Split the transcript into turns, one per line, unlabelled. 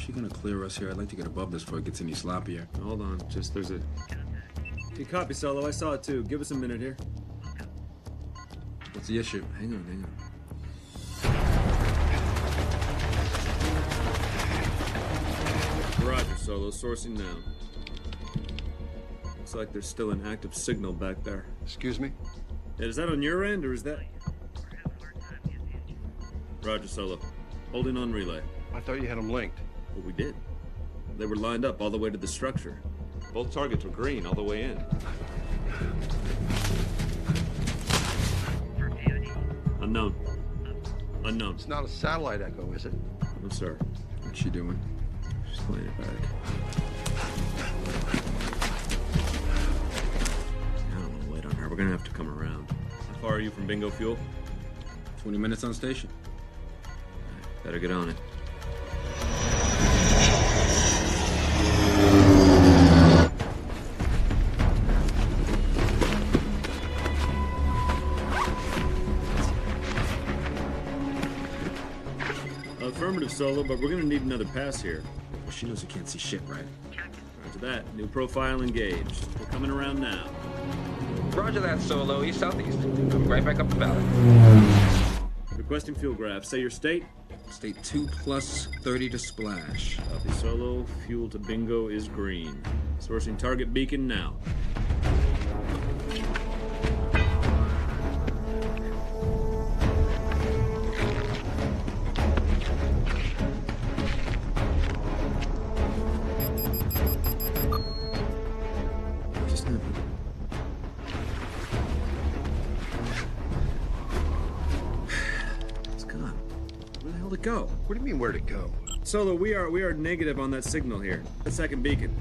she gonna clear us here? I'd like to get above this before it gets any sloppier.
Hold on, there's a... You copy, Solo. I saw it too. Give us a minute here.
What's the issue? Hang on.
Roger, Solo. Sourcing now. Looks like there's still an active signal back there.
Excuse me?
Yeah, is that on your end, or is that... Roger, Solo. Holding on relay.
I thought you had them linked.
Well, we did. They were lined up all the way to the structure. Both targets were green all the way in. Unknown.
It's not a satellite echo, is it?
No, sir.
What's she doing?
She's playing it back. I don't want to wait on her. We're gonna have to come around. How far are you from Bingo Fuel?
20 minutes on station.
Better get on it. Affirmative, Solo, but we're gonna need another pass here.
Well, she knows you can't see shit, right?
Roger that. New profile engaged. We're coming around now.
Roger that, Solo. East southeast. Coming right back up the valley.
Requesting fuel graph. Say your state.
State 2 plus 30 to splash.
Copy, Solo. Fuel to Bingo is green. Sourcing target beacon now.
Just now. It's gone. Where the hell did it go?
What do you mean, where'd it go?
Solo, we are negative on that signal here. The second beacon.